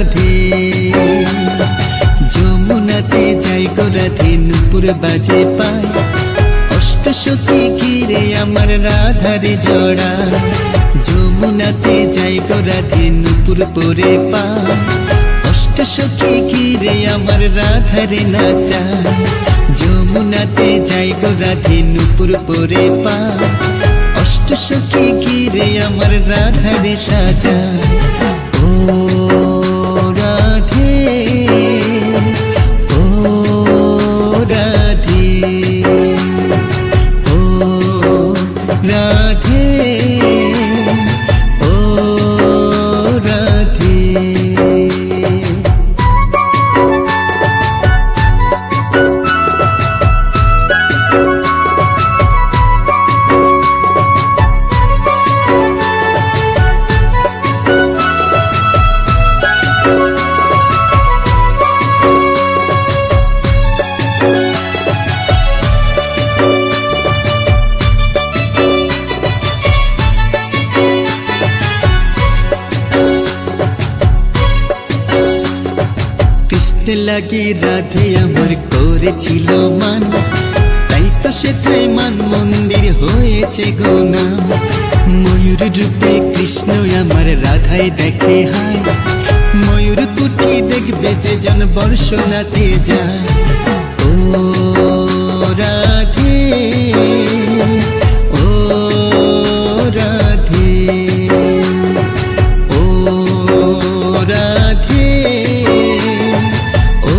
রাধে। যমুনাতে যাই গো রাধে, নুপুর বাজে পায়, অষ্টসখী ঘিরে আমার রাধারে জড়া। যমুনাতে যাই গো রাধে, নুপুর পরে পায়, অষ্টসখী ঘিরে আমার রাধারে নাচায়। যমুনাতে যাই গো রাধে, নুপুর পরে পায়, অষ্টসখী ঘিরে আমার রাধারে সাজায়। ও রাধে, ও রাধে, ও রাধে, ও রাধে। লাগি রাধে আমার করেছিল মান, তাই তো সেথায় মান মন্দির হয়েছে গো নাম। ময়ূর রূপে কৃষ্ণ আমার রাধায় দেখে হায়, ময়ূর কুটি দেখবে যে জন বর্ষনাতে যায়। ও রাধে, ও রাধে, ও রাধে, ও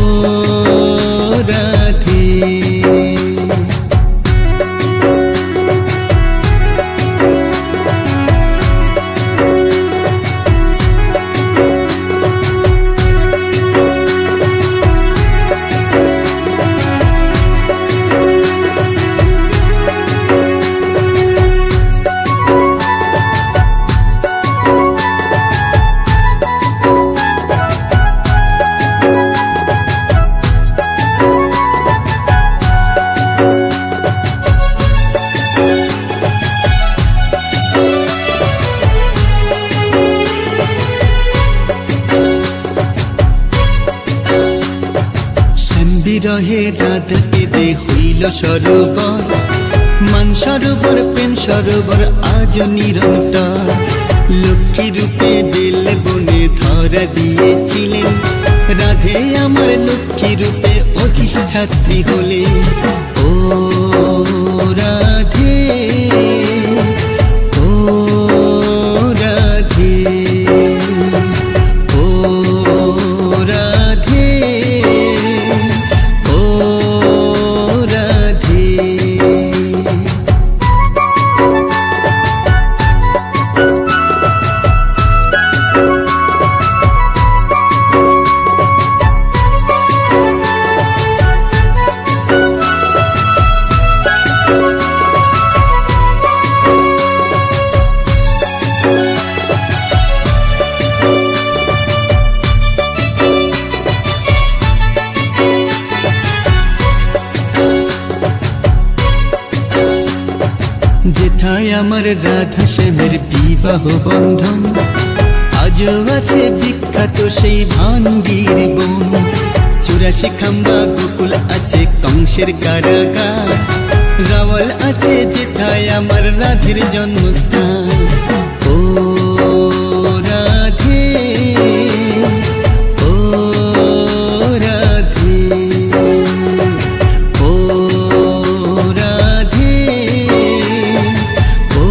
রাধে। বিরহে রাধাকে দে হইল সরোবর, মান সরোবর প্রেম সরোবর আজ নিরন্তর। লক্ষ্মী রূপে বেল বনে ধরা দিয়েছিলেন, রাধে আমার লক্ষ্মী রূপে অধিষ্ঠাত্রী হলে। ও রাধে, ও রাধে, ও রাধে, ও রাধে। যেথায় আমার রাধা শ্যামের বিবাহ বন্ধন, আজও আছে বিখ্যাত সেই ভান্ডির বন। 84 খাম্বা গোকুল আছে কংসের কারাগার, রাওয়াল আছে যেথায় আমার রাধের জন্মস্থান। ও রাধে, ও রাধে, ও রাধে, ও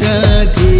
রাধে।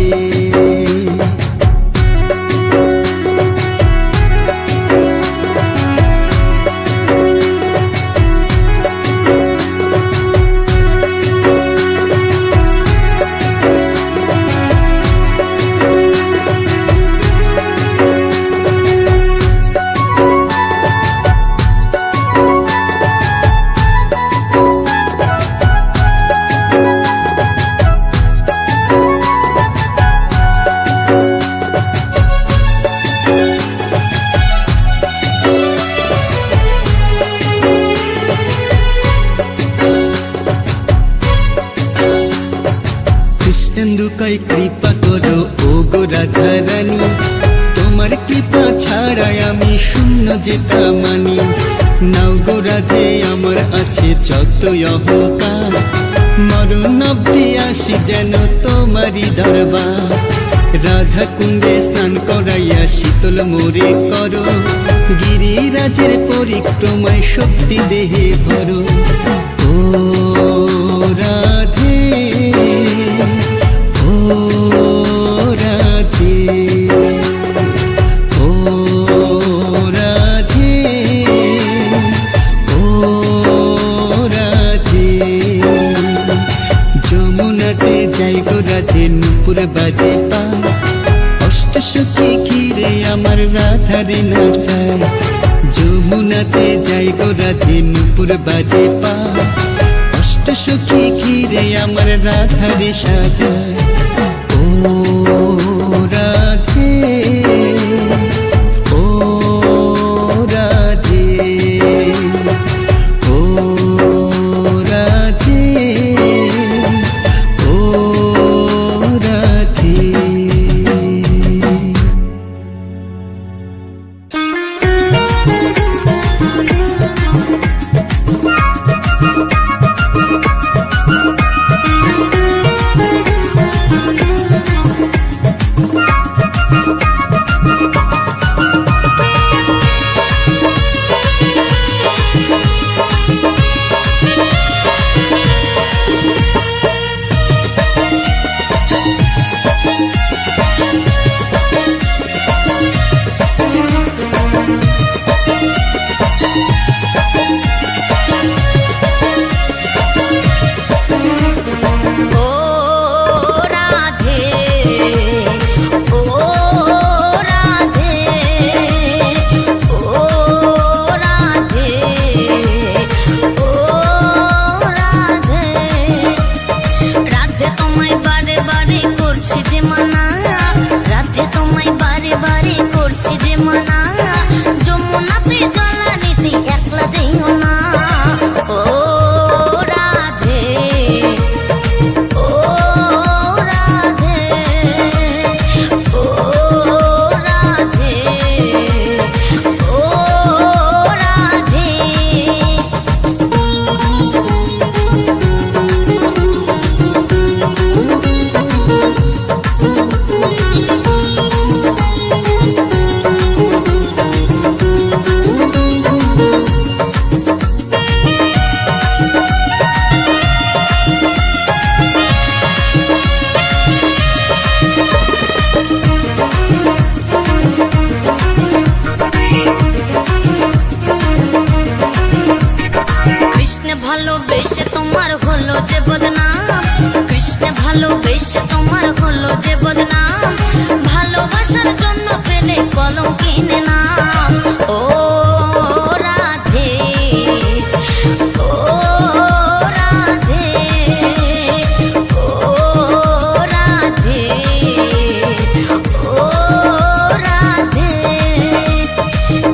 কৃষ্ণেন্দু কই কৃপা করো ও গো রাধা রানী, তোমার কৃপা ছাড়াই আমি শূন্য যেটা মানি। নাও গো রাধে আমার আছে যতই অহংকার, মরণ অবধি আসি যেন তোমারই দরবার। রাধা কুণ্ডে স্নান করাইয়া শীতল মোরে করো, গিরিরাজের পরিক্রমায় শক্তি দেহে ভরো। ও রাধে, ও রাধে, ও রাধে, ও রাধে। যমুনাতে যাই গো রাধে নূপুর বাজে পা, অষ্টসখী ঘিরে আমার রাধারে নাচায়। যমুনাতে যাই গো রাধে নূপুর বাজে পা, অষ্টসখী ঘিরে আমার রাধারে সাজায়। ও রাধে, ও রাধে, ও রাধে, ও রাধে। ভালোবেসে তোমার হলো যে বদনাম, কৃষ্ণ ভালোবেসে তোমার হলো যে বদনাম, ভালোবাসার জন্য পেলে কলম কিনে নাম। ও রাধে, ও রাধে, ও রাধে, ও রাধে।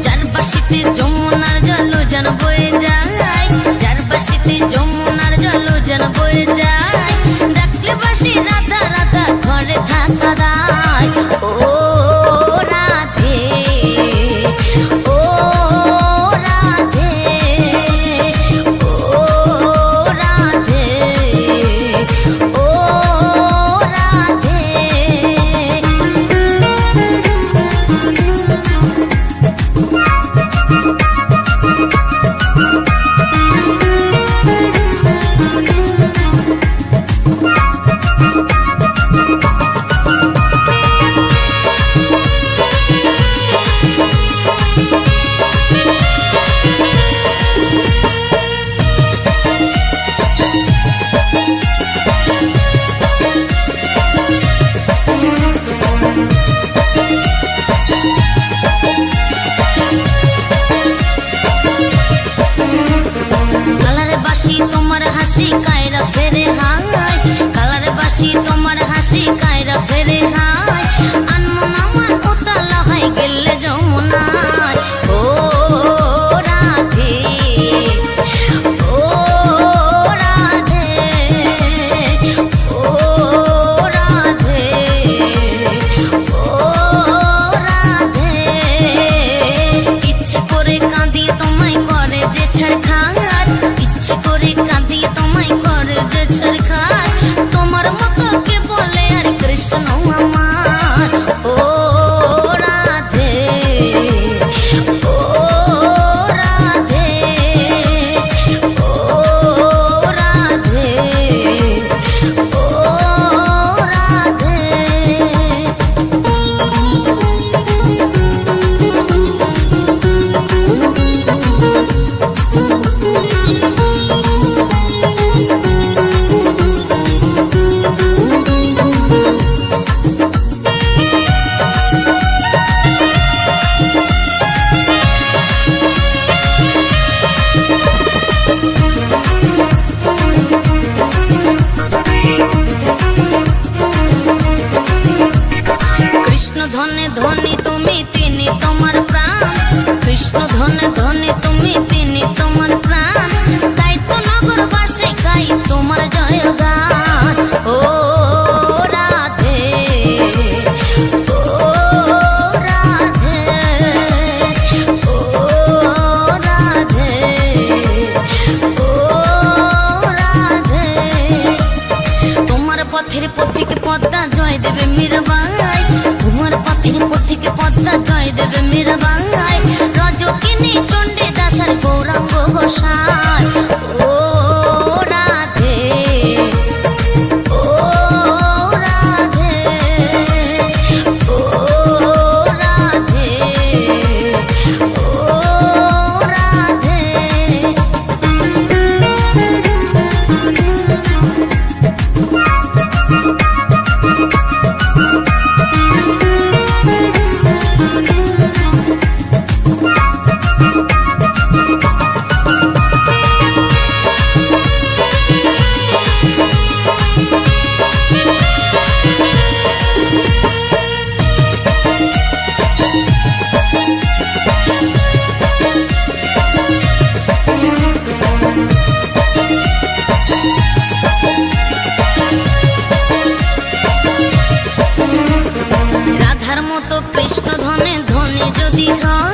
যার বাসিতে যমুনার জল যেন বয়ে যায়, যার বাসিতে যমুনার জল যেন বয়ে যায়, ডাকলে বাসি রাধা রাধা ঘরে থাক ধনে ধনে তুমি, তিনি তোমার প্রাণ, তাই তো নগরবাসী গাই তোমার জয়গান। ও রাধে, ও রাধে, ও রাধে, ও রাধে। তোমার পথের পথিকে পদ্মা জয় দেবে মীরাবাই, তোমার পথের পথিকে পদ্মা জয় দেবে মীরাবাই, রজকিনী চণ্ডী দাসার গৌরাঙ্গ গোসাই। ও রাধে, ও রাধে, ও রাধে, ও রাধে। রাধার মতো কৃষ্ণ ধনে ধনী যদি হও,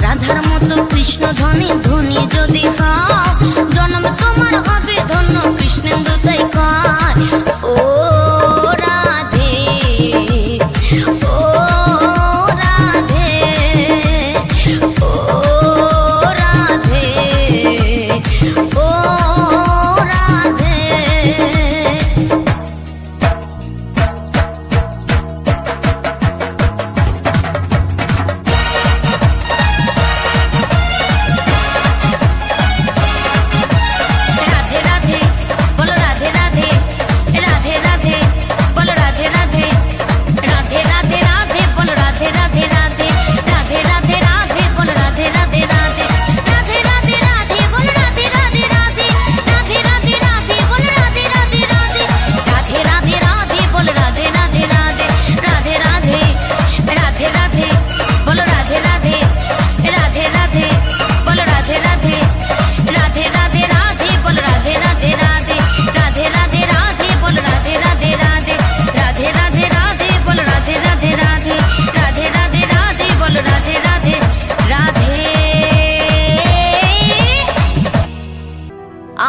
রাধার মতো কৃষ্ণ ধনী ধনী যদি হও, জন্ম তোমার হবে ধন্য কৃষ্ণেন্দু তাই কয়। ও রাধে, ও রাধে, ও রাধে, ও রাধে।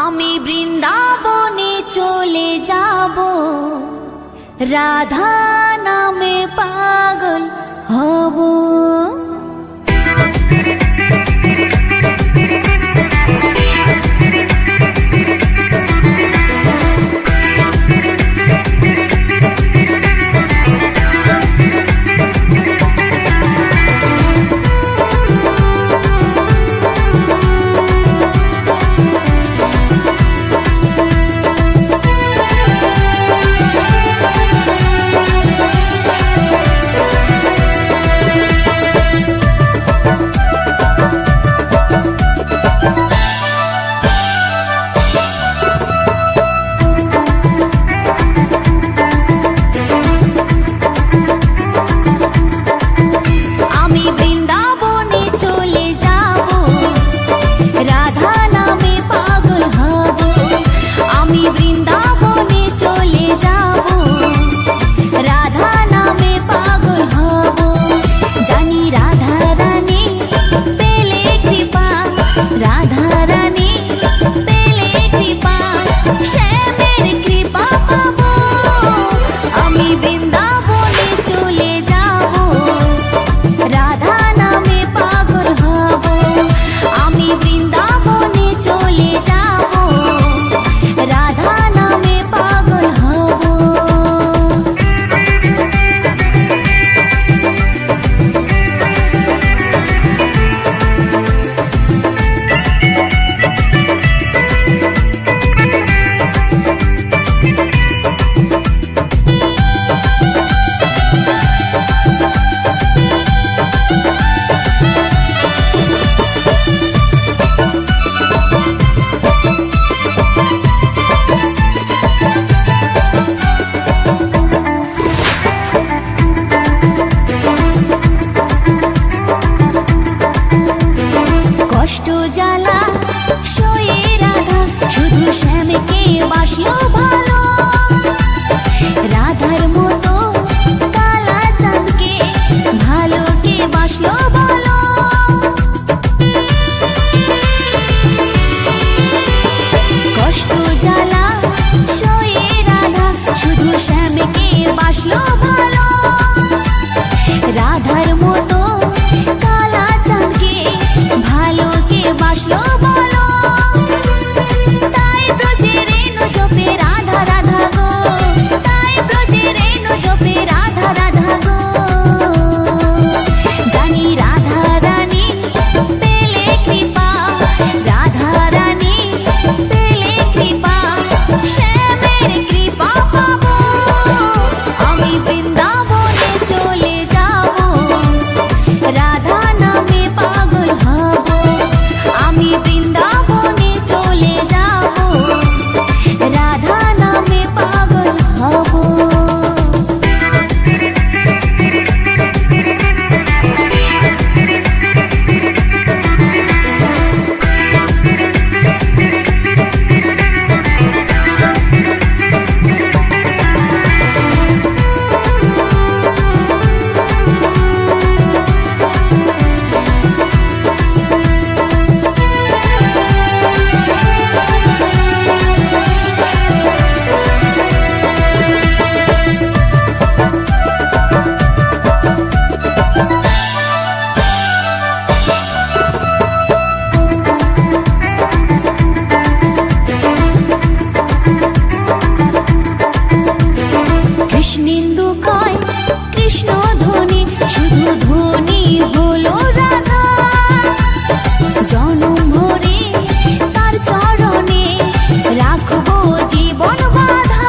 আমি বৃন্দাবনে চলে যাব, রাধা নামে পাগল হব। বাসলো বলো। কষ্ট জ্বালা সয়ে রাধা শুধু শ্যামকে বাসলো ভালো। রাধার মতো কালা চাঁদকে ভালো কে বাসলো বলো। তাই ব্রজে রেণু জপে রাধা রাধা গো, তাই ব্রজে রেণু জপে রাধা রাধা গো। জানি রাধা রানী পেলে কৃপা, রাধা রানী পেলে কৃপা, শ্যামের কৃপা পাবো। আমি বৃন্দাবনে চলে যাব, রাধা নামে পাগল হব। আমি বৃন্দাবনে চলে যাব, রাধা নামে পাগল হব। কৃষ্ণেন্দু কয় কৃষ্ণ ধ্বনি, শুধু ধ্বনি হলো রাধা। জনম ভরে তার চরণে রাখবো জীবন বাঁধা।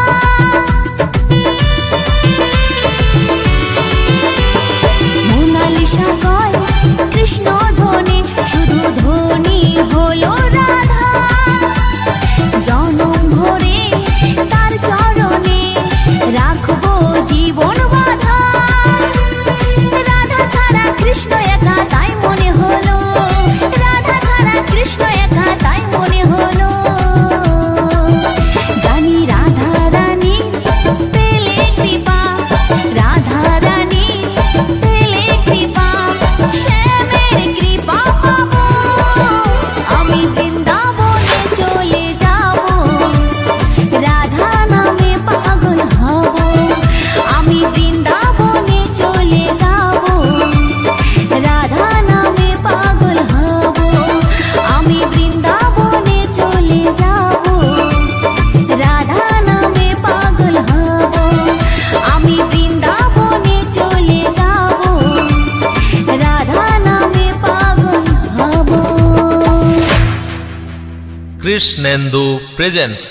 মোনালিসা কয় কৃষ্ণ ধ্বনি, শুধু ধ্বনি হলো রাধা। জনম ভরে তার চরণে রাখবো জীবন বাঁধা। রাধা ছাড়া কৃষ্ণ একা তাই মনে হলো, রাধা ছাড়া কৃষ্ণ একা তাই মনে হলো। জানি রাধা রানী পেলে কৃপা, রাধা রানী পেলে কৃপা, শ্যামের কৃপা পাবো। আমি বৃন্দাবনে চলে যাব, রাধা নামে পাগল হব। আমি বৃন্দাবনে চলে যাব, রাধা নামে পাগল হব। আমি বৃন্দাবনে চলে যাব, রাধা নামে পাগল হব। আমি বৃন্দাবনে চলে যাব, রাধা নামে পাগল হব। কৃষ্ণেন্দু প্রেজেন্টস।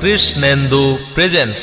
কৃষ্ণেন্দু প্রেজেন্স।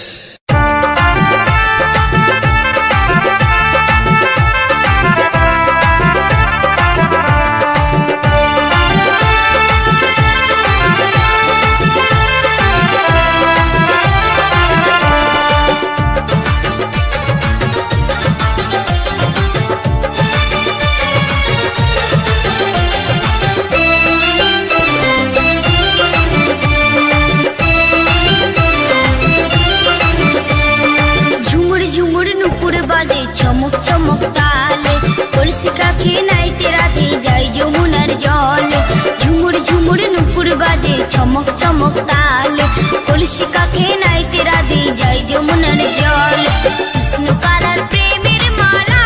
চমক চমক তালে কলসি কাকে নাইতে রাধে যাই যমুনার জলে। ঝুমুর ঝুমুর নুপুর বাজে চমক চমক তালে কলসি কাকে নাইতে রাধে যাই যমুনার জলে। কৃষ্ণ কালার প্রেমের মালা,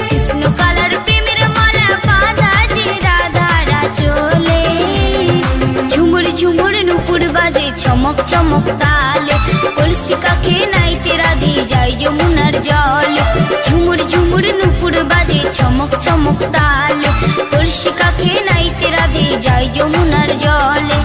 কৃষ্ণ কালার প্রেমের মালা বাঁধা যে রাধারা চলে। ঝুমুর ঝুমুর নুপুর বাজে চমক চমক তালে কলসি কাকে নাইতে রাধে যাই যমুনার জলে। ঝুমুর ঝুমুর নুপুর বাজে চমক চমক তালে কলসি কাকে নাইতে রাধে যাই যমুনার জলে।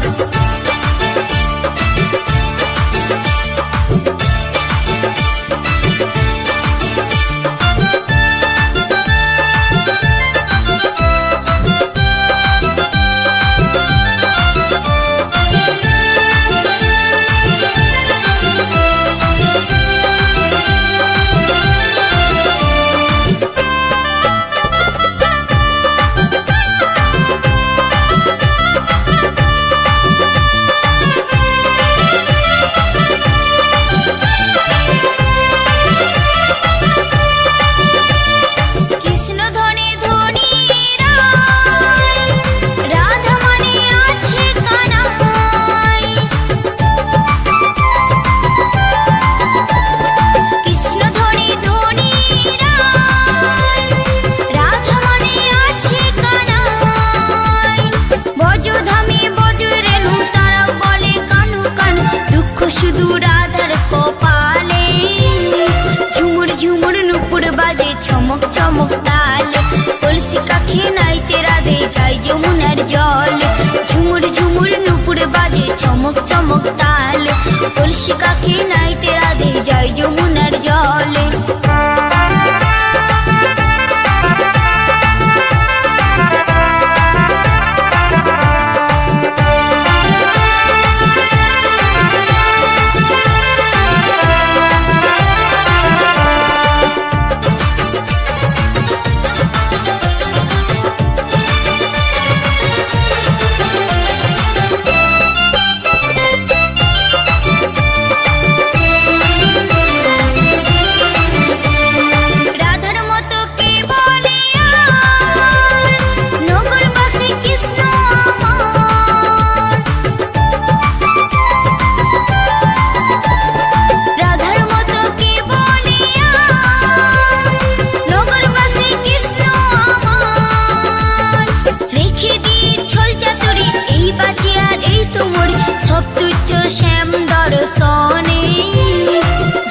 চমক চমক তালে কলসি কাকে নাইতে রাধে যাই যমুনার জলে। ঝুমুর ঝুমুর নুপুর বাজে চমক চমক তালে কলসি কাকে নাইতে রাধে যাই যমুনার জলে।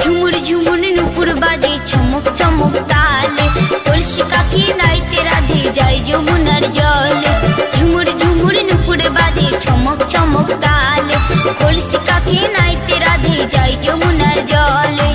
ঝুমুর ঝুমুর নুপুর বাজে চমক চমক তালে কলসি কাকে নাইতে রাধে যাই যমুনার জলে। ঝুমুর ঝুমুর নুপুর বাজে চমক চমক তালে কলসি কাকে নাইতে রাধে যাই যমুনার জলে।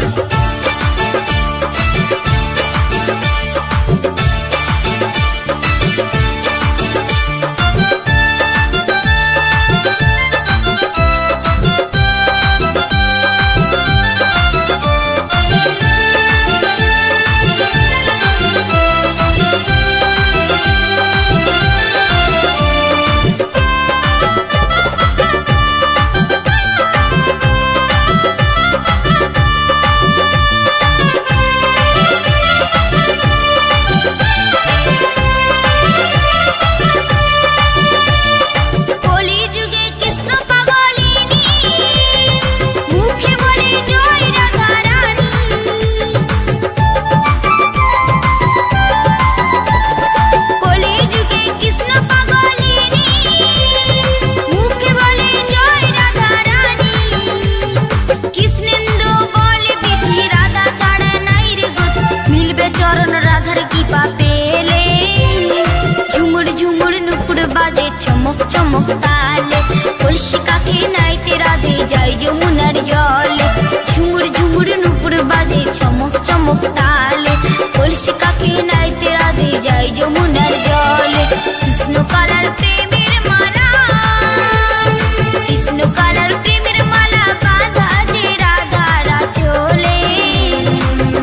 চমক চমক তালে কলসি কাকে নাইতে রাধে যায় যমুনার জলে ঝুমুর ঝুমুর নুপুর বাজে চমক চমক তালে কলসি কাকে নাইতে রাধে যায় যমুনার জলে কৃষ্ণ কালার প্রেমের মালা কৃষ্ণ কালার প্রেমের মালা বাঁধা যে রাধারা চলে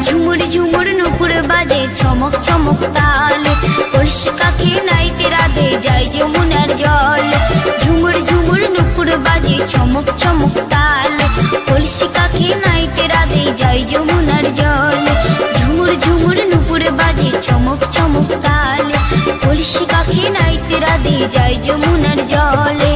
ঝুমুর ঝুমুর নুপুর বাজে চমক চমক তালে কলসি কাকে নাইতে রাধে যায় যমুনার জলে ঝুমুর ঝুমুর নুপুর বাজে চমক চমক তালে কলসি কাকে নাইতে রাধে যায় যমুনার জলে ঝুমুর ঝুমুর নুপুর বাজে চমক চমক তালে কলসি কাকে নাইতে রাধে যায় যমুনার জলে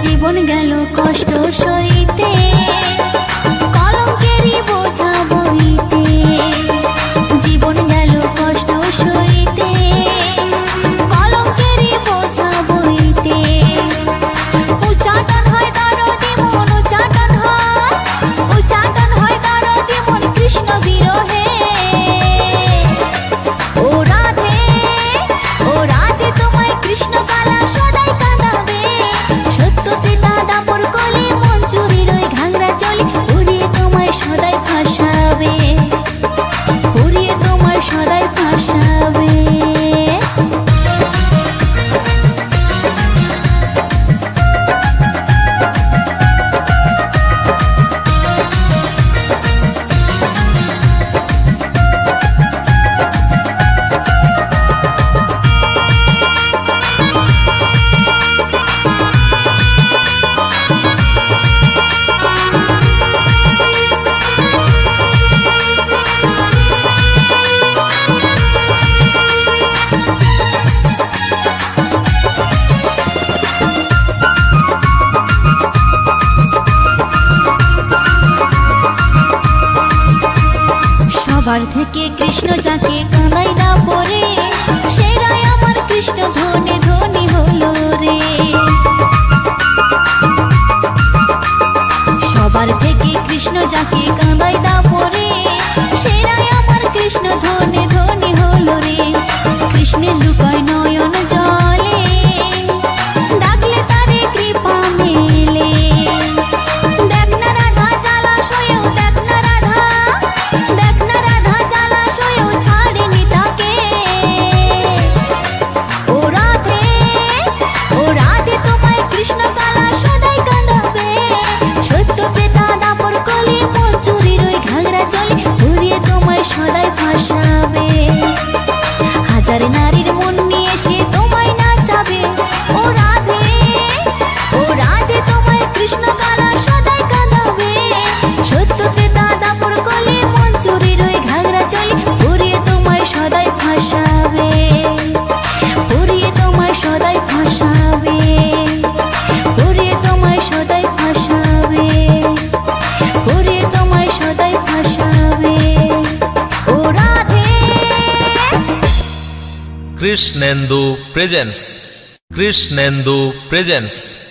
জীবন গেল কষ্ট সইতে কলঙ্কেরই বোঝা বইতে জীবন গেল কষ্ট সইতে কলঙ্কেরই বোঝা বইতে উচ্চাটন হয় দরদি মন উচ্চাটন হয় দরদি মন কৃষ্ণ বিরহে ও রাধে তোমায় কৃষ্ণ কালা সদাই কাঁদাবে সত্য ত্রেতা দাপর কলি মন চুরির ওই ঘাংরা চলি পুড়িয়ে তোমায় সদাই ফাঁসাবে পুড়িয়ে তোমায় সদাই ফাঁসাবে সবার থেকে কৃষ্ণ যাকে কাঁদাই দাপরে সেরাই আমার কৃষ্ণ ধনে ধনী হলো রে সবার থেকে কৃষ্ণ যাকে কাঁদাই দাপরে সেরাই আমার কৃষ্ণ ধনে ধনী হলো রে কৃষ্ণের লুকায় নয়ন জলে ডাকলে তারে কৃপা মেলে দেখ না রাধা জলাশয়েও দেখ না রাধা জলাশয়েও ছাড়েনি তাকে ও Krishnendu Presents. Krishnendu Presents.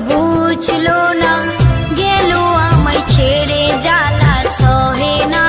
বুঝলো না, গেল আমায় ছেড়ে, জ্বালা সহে না।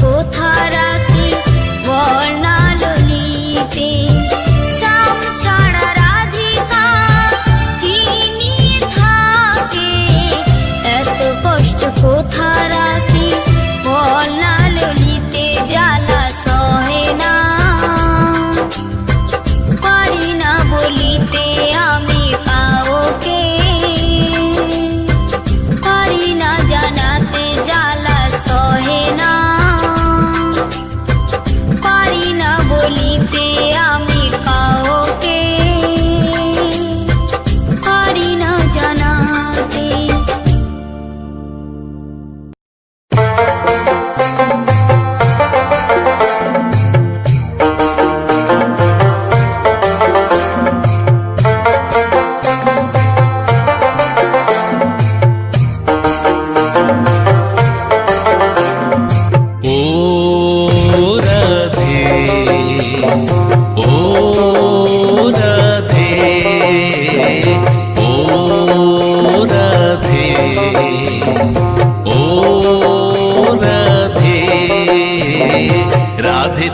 কোথা রাখি বল না ললিতে, শ্যাম ছাড়া রাধিকা কি নিয়ে থাকে, এত কষ্ট কোথা রাখি বল না ললিতে, জ্বালা সহে না পারি না বলিতে আমি কাউকে, পারি না জানাতে জ্বালা সহে না, পারি না বলিতে আমি কাউকে, পারি না জানাতে।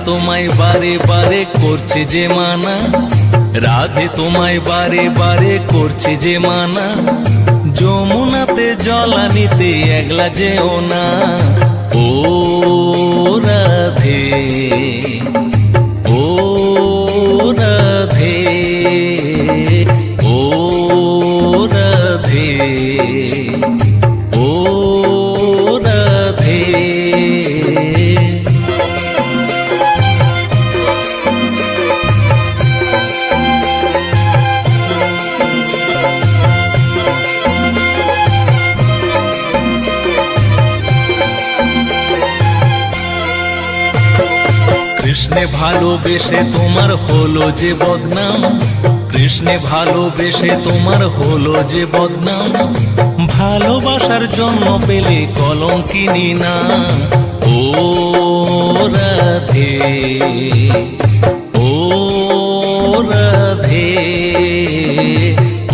তোমায় বারে বারে করছে যে মানা, রাধে তোমায় বারে বারে করছে যে মানা, যমুনাতে জল আনিতে একলা যেও না, ও রাধে ও রাধে ও রাধে ও রাধে। কৃষ্ণে ভালোবেসে তোমার হলো যে বদনাম, কৃষ্ণে ভালোবেসে তোমার হলো যে বদনাম, ভালোবাসার জন্য পেলে কলঙ্কিনী না, ও রাধে ও রাধে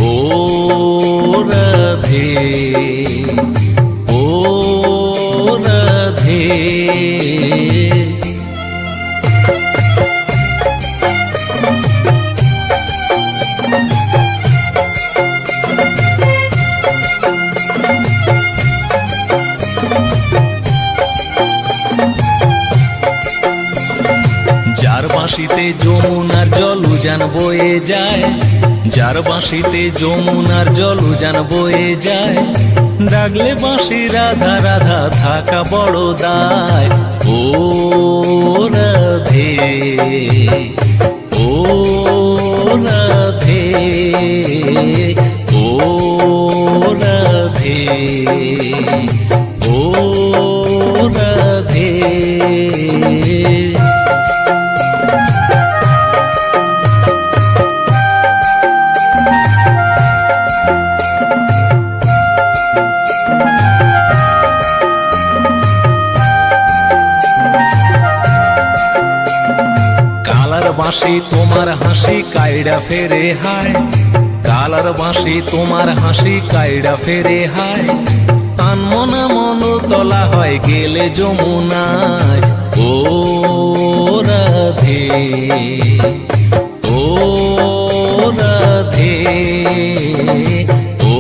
ও রাধে ও রাধে। যার বাঁশিতে যমুনার জল উজান বয়ে যায়, যার বাঁশিতে যমুনার জল উজান বয়ে যায়, ডাকলে বাঁশি রাধা রাধা থাকা বড় দায়, ও রাধে ও রাধে ও রাধে ও রাধে। বাঁশি তোমার হাসি কাইড়া ফেরে হায়, কালার বাঁশি তোমার হাসি কাইড়া ফেরে হায়, আনমনা মন তলা হয় গেলে যমুনায়, ও রাধে ও রাধে ও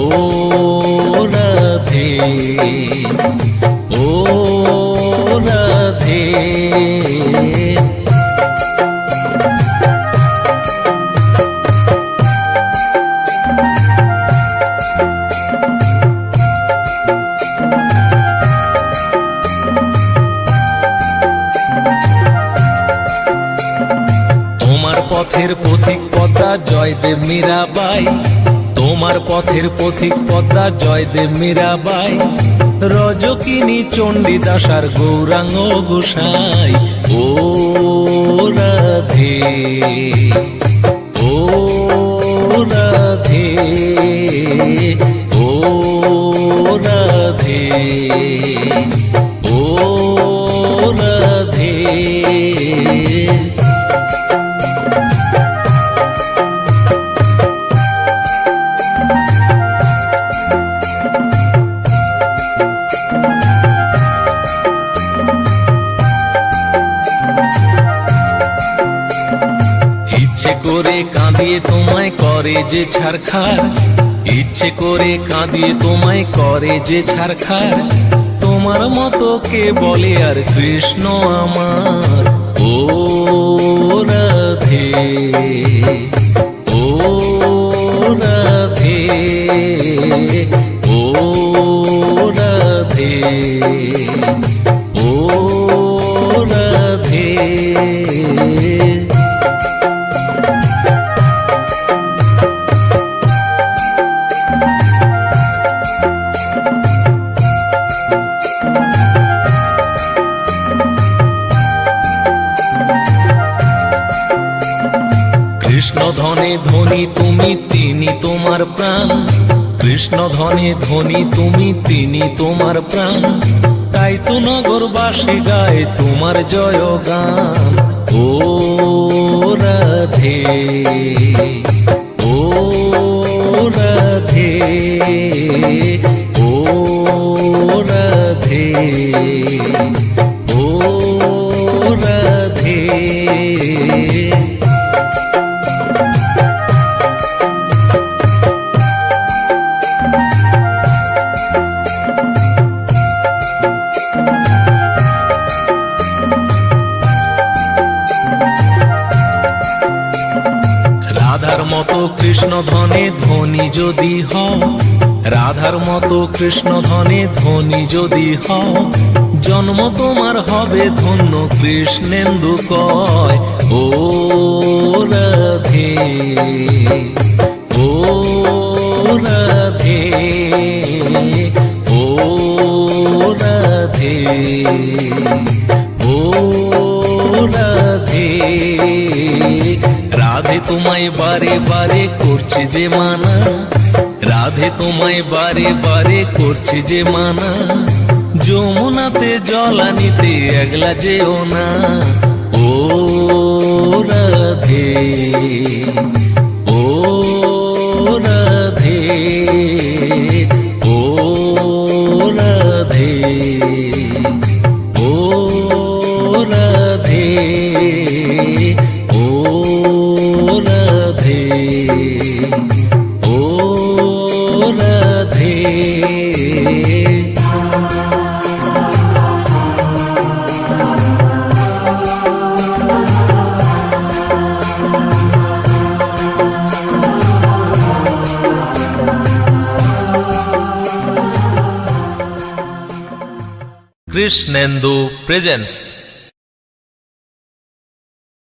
রাধে ও রাধে। পথের পথিক পদ্মা জয়দেব মীরাবাই, তোমার পথের পথিক পদ্মা জয়দেব মীরাবাই, রজকিনী চণ্ডীদাস আর গৌরাঙ্গ গোসাই, ও রাধে ও রাধে ও রাধে ও রাধে। ইচ্ছে করে কাঁদিয়ে তোমায় করে যে ছারখার, ইচ্ছে করে কাঁদিয়ে তোমায় করে যে ছারখার। তোমার মতো কে বলে আর কৃষ্ণ আমার, ও রাধে, ও রাধে, ও রাধে, ও রাধে। কৃষ্ণ ধনে ধনী তুমি, তিনি তোমার প্রাণ, কৃষ্ণ ধনে ধনী তুমি, তিনি তোমার প্রাণ। তাই তো নগরবাসী গায় তোমার জয় গান, ও রাধে, ও রাধে, ও রাধে, ও রাধে। রাধার মতো কৃষ্ণ ধনে ধনী যদি হও, রাধার মতো কৃষ্ণ ধনে ধনী যদি হও, জন্ম তোমার হবে ধন্য কৃষ্ণেন্দু কয়, ও রাধে, ও রাধে, ও রাধে, ও রাধে। রাধে তোমায় বারে বারে করছে যে মানা, রাধে তোমায় বারে বারে করছে যে মানা। যমুনাতে জল আনিতে একলা যেও না, ও রাধে, ও রাধে, ও রাধে, ও রাধে, ও রাধে, ও রাধে। কৃষ্ণেন্দু প্রেজেন্স।